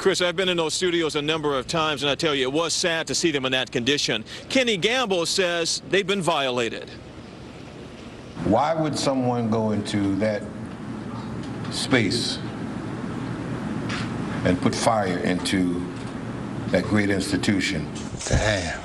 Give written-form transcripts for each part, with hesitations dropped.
Chris, I've been in those studios a number of times, and I tell you, it was sad to see them in that condition. Kenny Gamble says they've been violated. Why would someone go into that space and put fire into that great institution? Damn.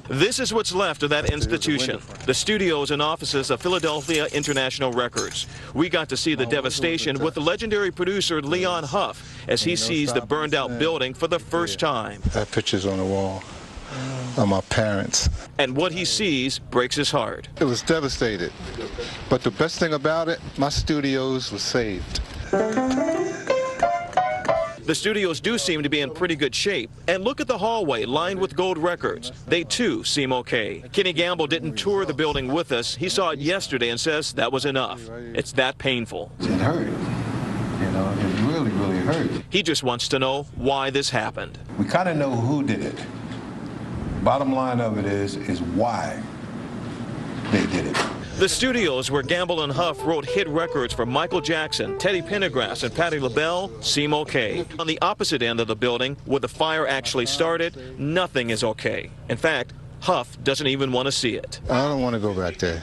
This is what's left of that institution, the studios and offices of Philadelphia International Records. We got to see the devastation with the legendary producer Leon Huff as he sees the burned out building for the first time. That picture's on the wall of my parents. And what he sees breaks his heart. It was devastated. But the best thing about it, my studios were saved. The studios do seem to be in pretty good shape. And look at the hallway lined with gold records. They too seem okay. Kenny Gamble didn't tour the building with us. He saw it yesterday and says that was enough. It's that painful. It hurt. You know, it really, really hurt. He just wants to know why this happened. We kind of know who did it. Bottom line of it is why they did it. The studios where Gamble and Huff wrote hit records for Michael Jackson, Teddy Pendergrass, and Patti LaBelle seem okay. On the opposite end of the building, where the fire actually started, nothing is okay. In fact, Huff doesn't even want to see it. I don't want to go back there.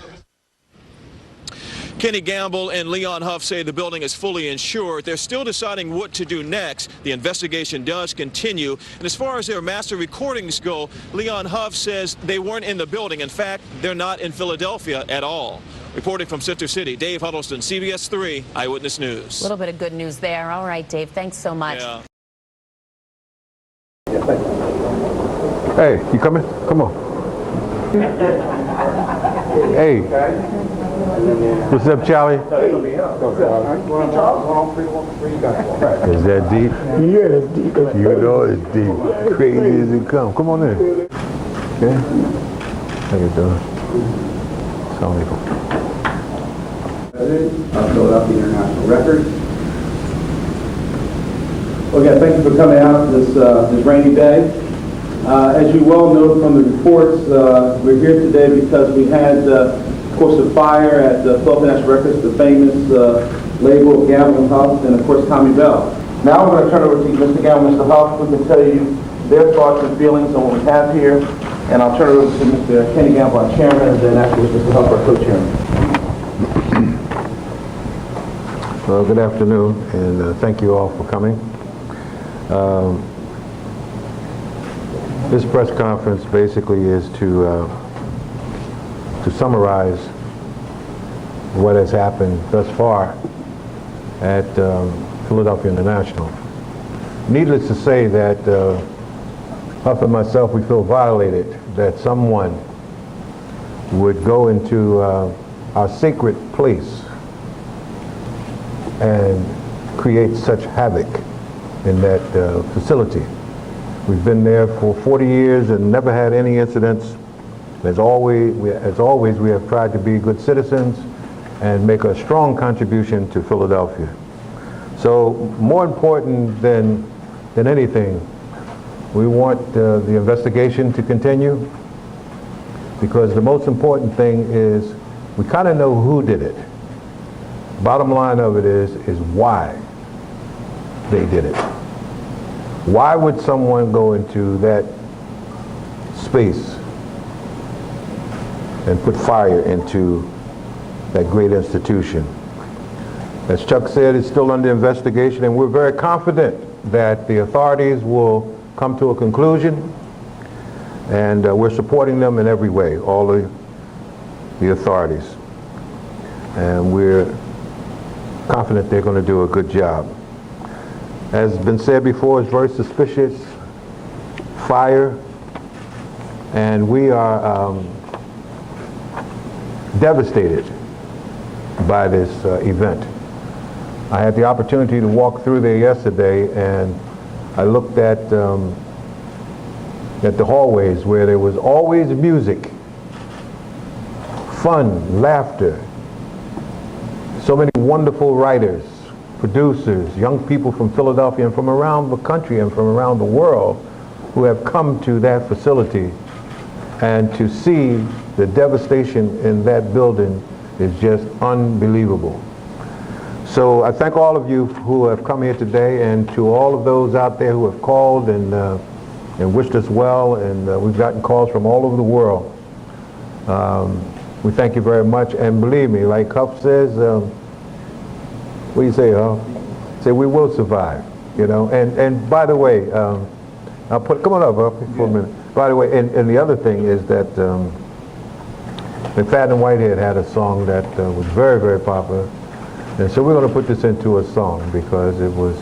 Kenny Gamble and Leon Huff say the building is fully insured. They're still deciding what to do next. The investigation does continue. And as far as their master recordings go, Leon Huff says they weren't in the building. In fact, they're not in Philadelphia at all. Reporting from Center City, Dave Huddleston, CBS 3 Eyewitness News. A little bit of good news there. All right, Dave, thanks so much. Yeah. Hey, you coming? Come on. Hey. What's up, Charlie? Is that deep? Yeah, that's deep. You know it's deep. Crazy as it comes. Come on in. Okay? How you doing? Assalamu alaikum. President of Philadelphia International Records. Well, again, thank you for coming out this rainy day. As you well know from the reports, we're here today because we had, of course, a fire at Philadelphia International Records, the famous label of Gamble and Huff, and of course, Tommy Bell. Now I'm going to turn it over to Mr. Gamble and Mr. Huff, who can tell you their thoughts and feelings on what we have here. And I'll turn it over to Mr. Kenny Gamble, our chairman, and then afterwards Mr. Huff, our co-chairman. Well, good afternoon, and thank you all for coming. This press conference basically is to summarize what has happened thus far at Philadelphia International. Needless to say that Huff and myself, we feel violated that someone would go into our sacred place and create such havoc in that facility. We've been there for 40 years and never had any incidents. As always, we have tried to be good citizens and make a strong contribution to Philadelphia. So more important than anything, we want the investigation to continue, because the most important thing is we kind of know who did it. Bottom line of it is why they did it. Why would someone go into that space and put fire into that great institution? As Chuck said, it's still under investigation, and we're very confident that the authorities will come to a conclusion, and we're supporting them in every way, all the authorities. And we're confident they're going to do a good job. As has been said before, it's very suspicious fire, and we are devastated by this event. I had the opportunity to walk through there yesterday, and I looked at the hallways where there was always music, fun, laughter, so many wonderful writers, producers, young people from Philadelphia and from around the country and from around the world who have come to that facility, and to see the devastation in that building is just unbelievable. So I thank all of you who have come here today, and to all of those out there who have called and wished us well, and we've gotten calls from all over the world. We thank you very much, and believe me, like Huff says, what do you say, Huff? Say we will survive, you know. And by the way, come on up, Huff, for a minute. By the way, and the other thing is that McFadden Whitehead had a song that was very, very popular. And so we're going to put this into a song because it was,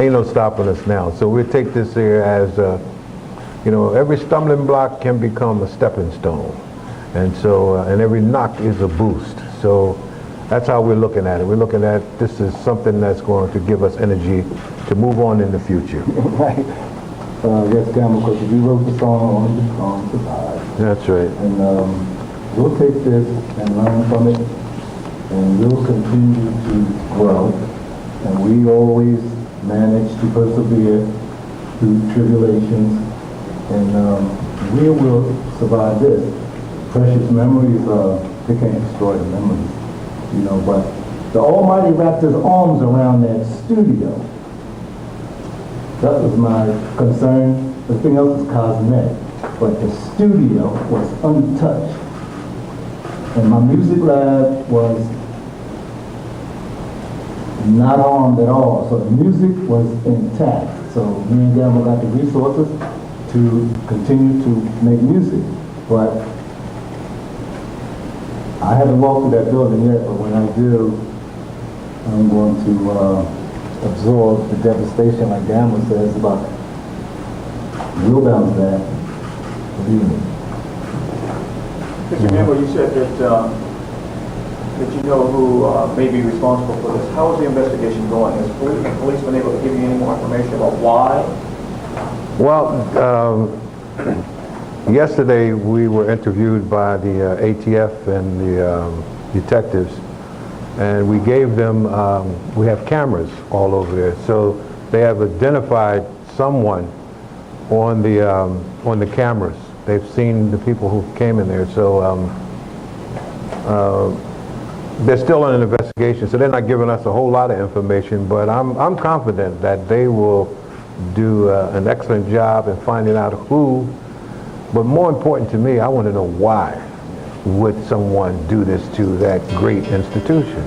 ain't no stopping us now. So we'll take this here as, you know, every stumbling block can become a stepping stone. And so, and every knock is a boost. So that's how we're looking at it. We're looking at this is something that's going to give us energy to move on in the future. Right. Yes, Gamble, because we wrote the song on the survive. That's right. And we'll take this and learn from it. And we'll continue to grow. And we always manage to persevere through tribulations. And we will survive this. Precious memories, they can't destroy the memories, you know, but the Almighty wrapped his arms around that studio. That was my concern. Everything else is cosmetic. But the studio was untouched. And my music lab was not harmed at all. So the music was intact. So me and Gamble got the resources to continue to make music. But I haven't walked through that building yet, but when I do, I'm going to absorb the devastation, like Gamble says, about we'll bounce back. Believe me. Mr. Gamble, you said that you know who may be responsible for this. How is the investigation going? Has police been able to give you any more information about why? Well, yesterday we were interviewed by the ATF and the detectives, and we gave them, we have cameras all over there, so they have identified someone on the cameras. They've seen the people who came in there, so they're still in an investigation, so they're not giving us a whole lot of information, but I'm confident that they will do an excellent job in finding out who. But more important to me, I want to know why would someone do this to that great institution?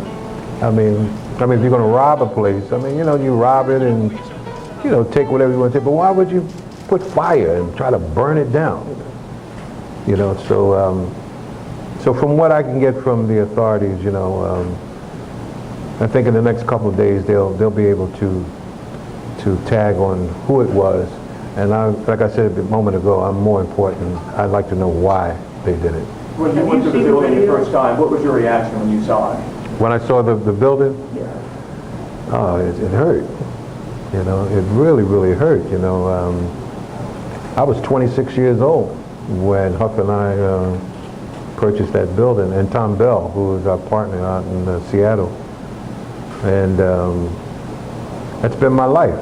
I mean, if you're going to rob a place, I mean, you know, you rob it and, you know, take whatever you want to take, but why would you put fire and try to burn it down? You know, so from what I can get from the authorities, you know, I think in the next couple of days they'll be able to tag on who it was. And like I said a moment ago, I'm more important. I'd like to know why they did it. When you went to the building the first time, what was your reaction when you saw it? When I saw the building, oh, it hurt. You know, it really, really hurt. You know, I was 26 years old when Huff and I purchased that building, and Tom Bell, who is our partner out in Seattle. And that's been my life.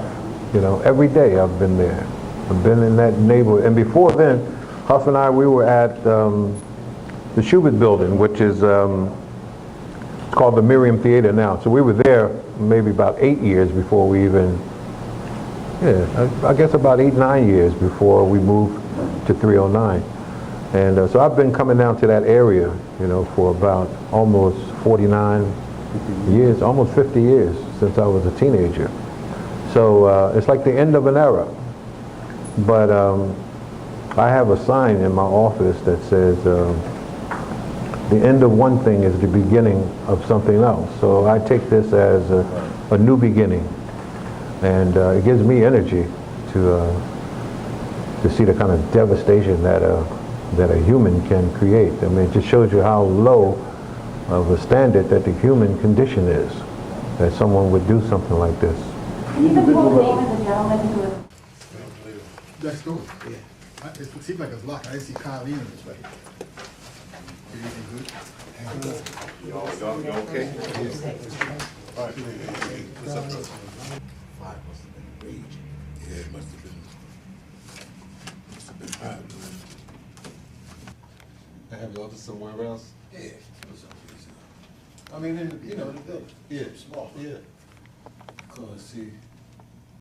You know, every day I've been there. I've been in that neighborhood. And before then, Huff and I, we were at the Schubert building, which is it's called the Miriam Theater now. So we were there maybe about 8 years before we even, I guess about 8-9 years before we moved to 309. And so I've been coming down to that area, you know, for about almost 49 years, almost 50 years since I was a teenager. So it's like the end of an era. But I have a sign in my office that says the end of one thing is the beginning of something else. So I take this as a new beginning. And it gives me energy to see the kind of devastation that a human can create. I mean, it just shows you how low of a standard that the human condition is, that someone would do something like this. You can pull the name of the gentleman who was... Next door. Yeah. It seemed like it was locked. I didn't see Kyle in this way. You okay? All right. What's up, brother? Fire must have been raging. Yeah, it must have been hot. I have the other somewhere else. Yeah. What's up, please? I mean, in the, you know, the building. Yeah, Small. yeah. Cause see,